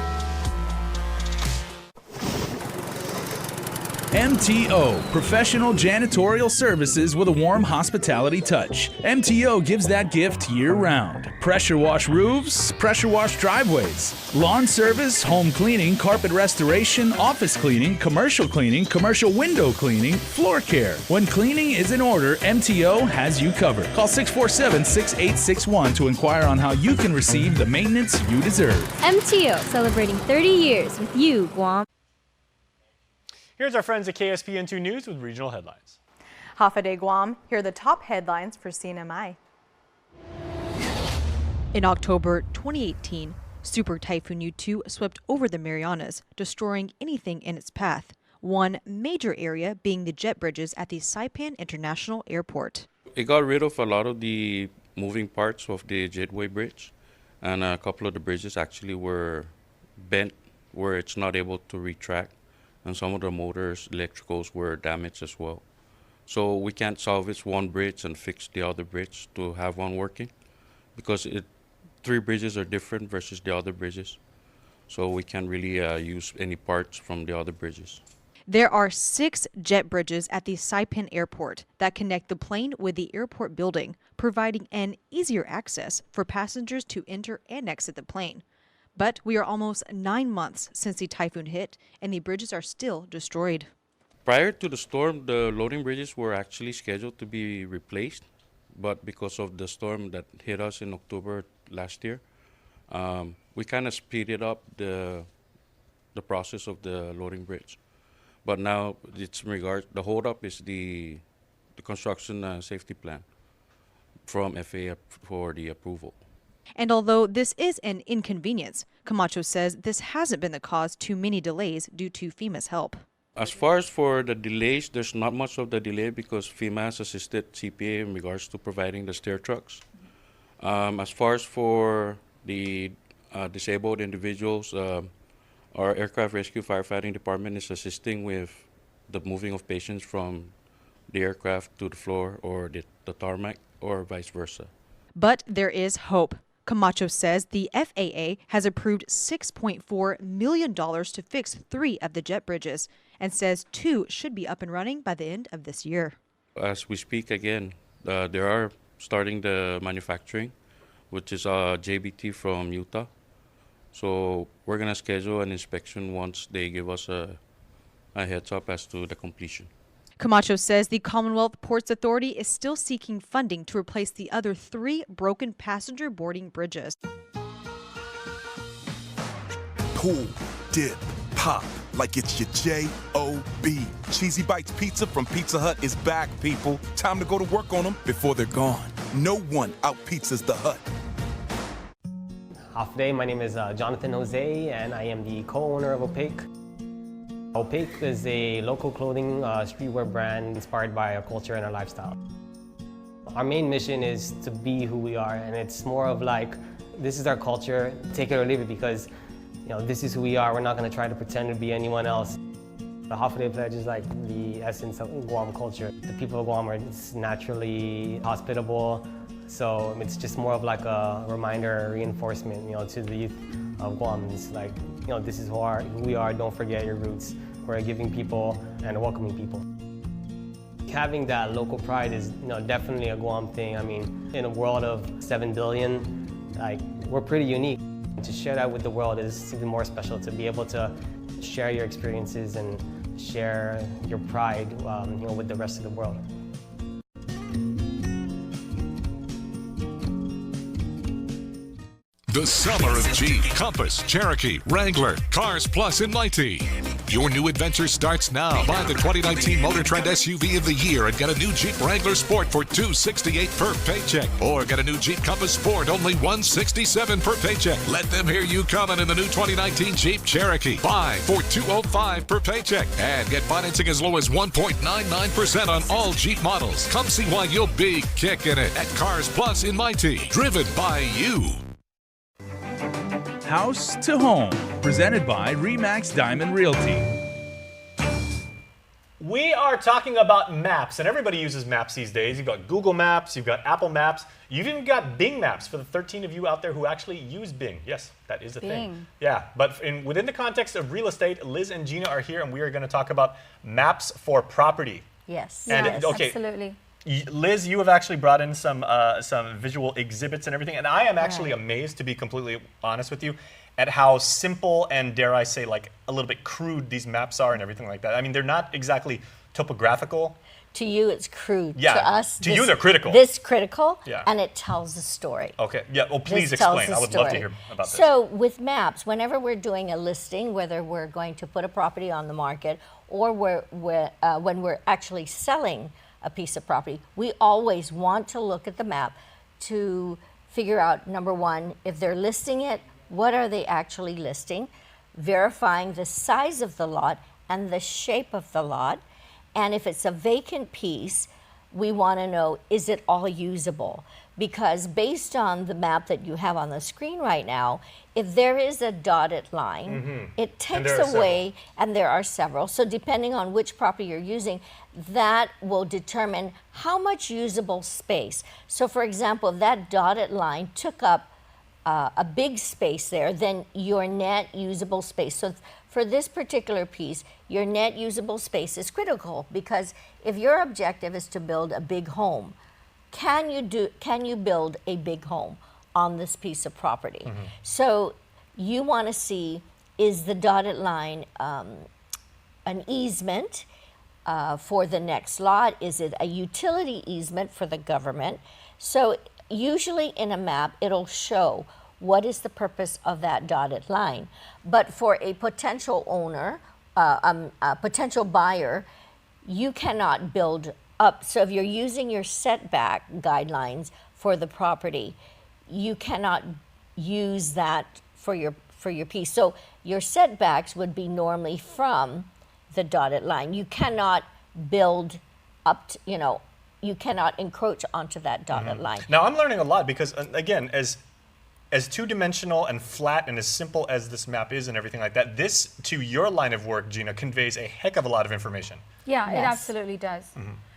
MTO, professional janitorial services with a warm hospitality touch. MTO gives that gift year-round. Pressure wash roofs, pressure wash driveways, lawn service, home cleaning, carpet restoration, office cleaning, commercial window cleaning, floor care. When cleaning is in order, MTO has you covered. Call 647-6861 to inquire on how you can receive the maintenance you deserve. MTO, celebrating 30 years with you, Guam. Here's our friends at KSPN2 News with regional headlines. Hafa-Day Guam, here are the top headlines for CNMI. In October 2018, Super Typhoon U2 swept over the Marianas, destroying anything in its path. One major area being the jet bridges at the Saipan International Airport. It got rid of a lot of the moving parts of the jetway bridge, and a couple of the bridges actually were bent where it's not able to retract. And some of the motors, electricals were damaged as well. So we can't salvage one bridge and fix the other bridge to have one working, because three bridges are different versus the other bridges. So we can't really use any parts from the other bridges. There are 6 jet bridges at the Saipan Airport that connect the plane with the airport building, providing an easier access for passengers to enter and exit the plane. But we are almost 9 months since the typhoon hit, and the bridges are still destroyed. Prior to the storm, the loading bridges were actually scheduled to be replaced, but because of the storm that hit us in October last year, we kind of speeded up the process of the loading bridge. But now the holdup is the construction safety plan from FAA for the approval. And although this is an inconvenience, Camacho says this hasn't been the cause to many delays due to FEMA's help. As far as for the delays, there's not much of the delay because FEMA has assisted CPA in regards to providing the stair trucks. As far as for the disabled individuals, our aircraft rescue firefighting department is assisting with the moving of patients from the aircraft to the floor or the tarmac or vice versa. But there is hope. Camacho says the FAA has approved $6.4 million to fix 3 of the jet bridges and says 2 should be up and running by the end of this year. As we speak again, they are starting the manufacturing, which is JBT from Utah. So we're going to schedule an inspection once they give us a heads up as to the completion. Camacho says the Commonwealth Ports Authority is still seeking funding to replace the other 3 broken passenger boarding bridges. Pull, dip, pop, like it's your J-O-B. Cheesy Bites Pizza from Pizza Hut is back, people. Time to go to work on them before they're gone. No one out-pizzas the Hut. Hafa-Day, my name is Jonathan Jose, and I am the co-owner of Opaque. Opaque is a local clothing streetwear brand inspired by our culture and our lifestyle. Our main mission is to be who we are, and it's more of like, this is our culture, take it or leave it, because this is who we are. We're not going to try to pretend to be anyone else. The Hafa-Day pledge is like the essence of Guam culture. The people of Guam are just naturally hospitable, so it's just more of like a reminder, a reinforcement, to the youth of Guam. It's like, this is who we are, don't forget your roots. We're a giving people and a welcoming people. Having that local pride is definitely a Guam thing. I mean, in a world of 7 billion, we're pretty unique. To share that with the world is even more special, to be able to share your experiences and share your pride with the rest of the world. The summer of Jeep, Compass, Cherokee, Wrangler, Cars Plus in Mighty. Your new adventure starts now. Buy the 2019 Motor Trend SUV of the year and get a new Jeep Wrangler Sport for $268 per paycheck. Or get a new Jeep Compass Sport, only $167 per paycheck. Let them hear you coming in the new 2019 Jeep Cherokee. Buy for $205 per paycheck. And get financing as low as 1.99% on all Jeep models. Come see why you'll be kicking it at Cars Plus in Mighty. Driven by you. House to Home, presented by Remax Diamond Realty. We are talking about maps, and everybody uses maps these days. You've got Google Maps, you've got Apple Maps, you've even got Bing Maps for the 13 of you out there who actually use Bing. Yes, that is a thing. Yeah, but within the context of real estate, Liz and Gina are here, and we are going to talk about maps for property. Yes, And okay, absolutely. Liz, you have actually brought in some visual exhibits and everything, and I am actually amazed, to be completely honest with you, at how simple and, dare I say, like a little bit crude these maps are and everything like that. I mean, they're not exactly topographical. To you, it's crude. Yeah. To us, to you, they're critical. This critical, Yeah. and it tells a story. Okay. Yeah. Well, please This tells explain. the I would love to story. hear about this. So with maps, whenever we're doing a listing, whether we're going to put a property on the market or when we're actually selling a piece of property, we always want to look at the map to figure out, number one, if they're listing it, what are they actually listing, verifying the size of the lot and the shape of the lot, and if it's a vacant piece, we want to know, is it all usable? Because based on the map that you have on the screen right now, if there is a dotted line, it takes away, and there are several, so depending on which property you're using, that will determine how much usable space. So for example, if that dotted line took up a big space there, then your net usable space. So for this particular piece, your net usable space is critical, because if your objective is to build a big home, can you build a big home on this piece of property? So you want to see, is the dotted line an easement for the next lot? Is it a utility easement for the government? So usually in a map, it'll show what is the purpose of that dotted line. But for a potential owner, a potential buyer, you cannot build up. So if you're using your setback guidelines for the property, you cannot use that for your piece. So your setbacks would be normally from the dotted line. You cannot build up to, you cannot encroach onto that dotted line. Now I'm learning a lot, because again, as two-dimensional and flat and as simple as this map is and everything like that, this, to your line of work, Gina, conveys a heck of a lot of information. Yeah, it absolutely does.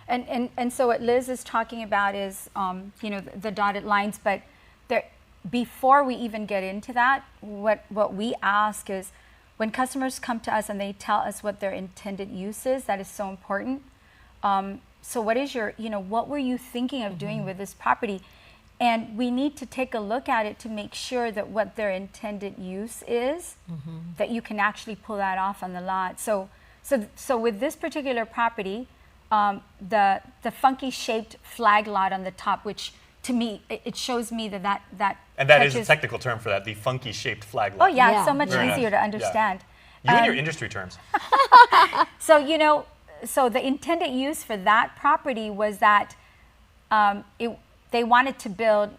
And so what Liz is talking about is, the dotted lines, but before we even get into that, what we ask is, when customers come to us and they tell us what their intended use is, that is so important. So what is your, what were you thinking of doing with this property? And we need to take a look at it to make sure that what their intended use is, that you can actually pull that off on the lot. So with this particular property, the funky shaped flag lot on the top, which to me, it shows me that And that is a technical term for that, the funky shaped flag lot. Oh yeah, it's so much easier to understand. You and your industry terms. So, so the intended use for that property was that they wanted to build,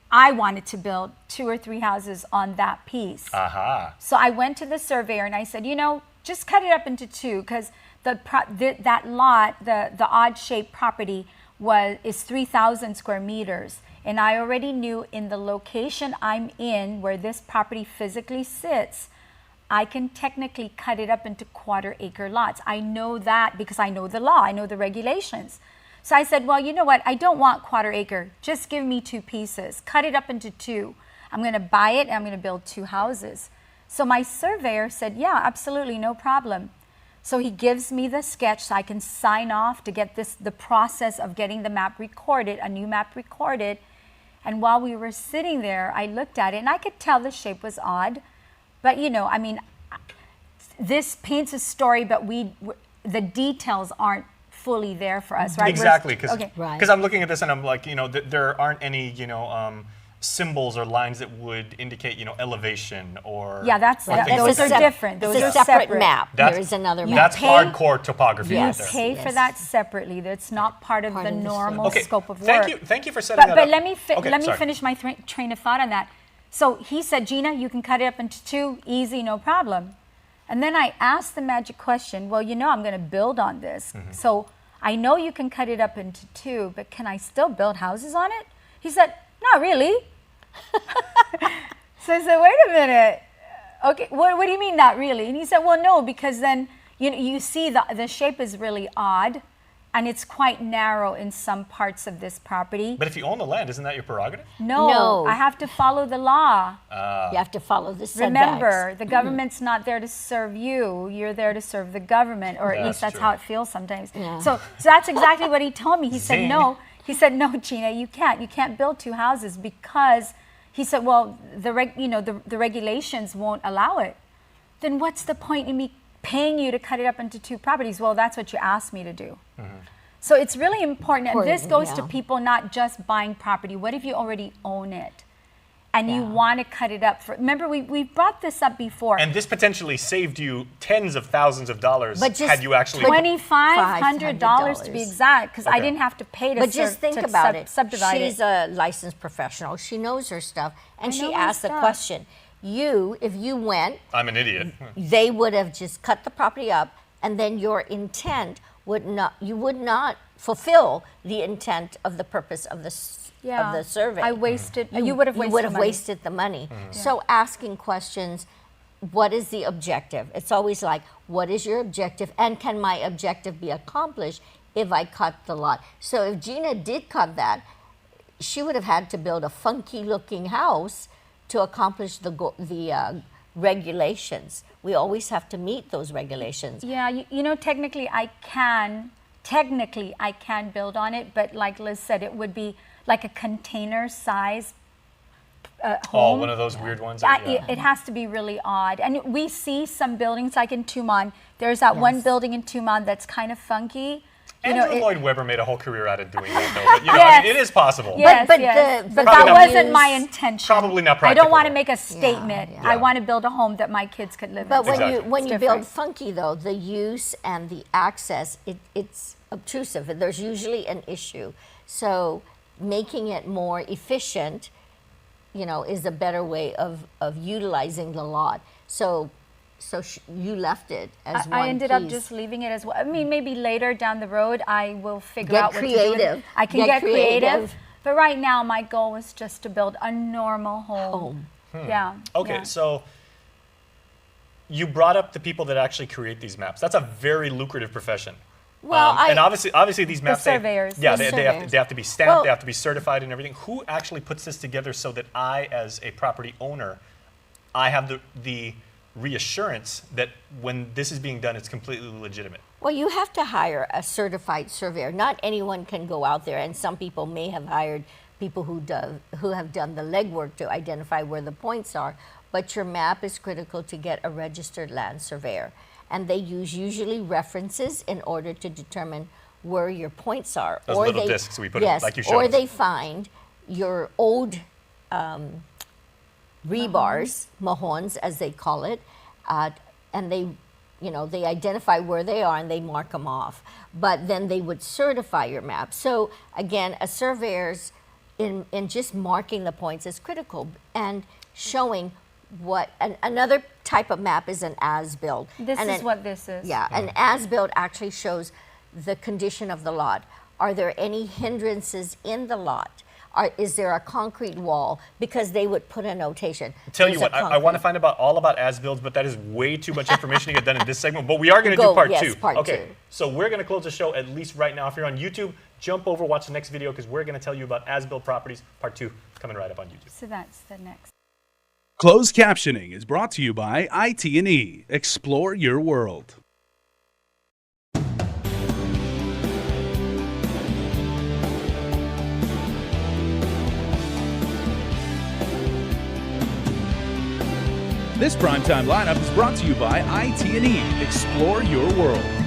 I wanted to build 2 or 3 houses on that piece. So I went to the surveyor and I said, just cut it up into 2, because that lot, the odd-shaped property is 3,000 square meters. And I already knew in the location I'm in, where this property physically sits, I can technically cut it up into quarter-acre lots. I know that because I know the law, I know the regulations. So I said, well, you know what? I don't want quarter-acre. Just give me 2 pieces. Cut it up into 2. I'm going to buy it and I'm going to build 2 houses. So my surveyor said, yeah, absolutely, no problem. So he gives me the sketch so I can sign off to get the process of getting the map recorded, a new map recorded. And while we were sitting there, I looked at it and I could tell the shape was odd. But this paints a story, but the details aren't fully there for us, right? Exactly, because okay. I'm looking at this and I'm like, there aren't any, symbols or lines that would indicate, elevation or those are different. Those it's are a separate separate. map. That's, There is another map. That's hardcore topography. You Right there. pay for that separately. That's not part of the normal scope of work. Thank you for setting that up. But let me finish my train of thought on that. So he said, Gina, you can cut it up into 2, easy, no problem. And then I asked the magic question, well, I'm going to build on this. So I know you can cut it up into 2, but can I still build houses on it? He said, not really. So I said, wait a minute. Okay, what do you mean not really? And he said, well, no, because then you see the shape is really odd and it's quite narrow in some parts of this property. But if you own the land, isn't that your prerogative? No. I have to follow the law. You have to follow the setbacks. Remember, the government's not there to serve you. You're there to serve the government, or at least that's how it feels sometimes. Yeah. So that's exactly what he told me. He said, no. He said, no, Gina, you can't. You can't build 2 houses because, he said, well, the regulations won't allow it. Then what's the point in me paying you to cut it up into 2 properties? Well, that's what you asked me to do. So it's really important. And this goes to people not just buying property. What if you already own it? And you want to cut it up for, remember we brought this up before. And this potentially saved you tens of thousands of dollars had you actually $2,500 to be exact, because I didn't have to pay to But just think about it. Subdivide She's a licensed professional. She knows her stuff, and she asked the question. If you went, I'm an idiot. They would have just cut the property up, and then your intent would not fulfill the intent of the purpose of the survey. I wasted. You would have wasted the money. So asking questions, what is the objective? It's always like, what is your objective, and can my objective be accomplished if I cut the lot? So if Gina did cut that, she would have had to build a funky-looking house to accomplish the regulations. We always have to meet those regulations. Yeah, technically I can build on it, but like Liz said, it would be like a container size home. Oh, one of those weird ones? It has to be really odd. And we see some buildings like in Tumon. There's that one building in Tumon that's kind of funky. Andrew Lloyd Webber made a whole career out of doing that, though. But, it is possible. Yes, but that wasn't my intention. Probably not practical. I don't want to make a statement. I want to build a home that my kids could live in. But when you build funky, though, the use and the access, it's obtrusive. There's usually an issue. So making it more efficient, is a better way of utilizing the lot. So you left it as one I ended up just leaving it as well. I mean, maybe later down the road, I will figure out what to do. I can get creative. But right now, my goal was just to build a normal home. Yeah. Okay, so you brought up the people that actually create these maps. That's a very lucrative profession. Well, and obviously these maps, surveyors. They have to be stamped, they have to be certified and everything. Who actually puts this together so that I, as a property owner, I have the reassurance that when this is being done, it's completely legitimate? Well, you have to hire a certified surveyor. Not anyone can go out there, and some people may have hired people who have done the legwork to identify where the points are. But your map is critical to get a registered land surveyor, and they use usually references in order to determine where your points are. Those little discs we put in, like you showed or us. they find your old rebars, mahons as they call it, and they identify where they are and they mark them off. But then they would certify your map. So again, a surveyor's in just marking the points is critical, and showing what another type of map is an as-built. This is what this is. Yeah, an as-built actually shows the condition of the lot. Are there any hindrances in the lot? Is there a concrete wall? Because they would put a notation. Tell you what, I want to find all about as-builds, but that is way too much information to get done in this segment. But we are going to do part two. Okay, so we're going to close the show at least right now. If you're on YouTube, jump over, watch the next video, because we're going to tell you about as-built properties. Part 2 coming right up on YouTube. So that's the next. Closed captioning is brought to you by IT&E. Explore your world. This primetime lineup is brought to you by IT&E. Explore your world.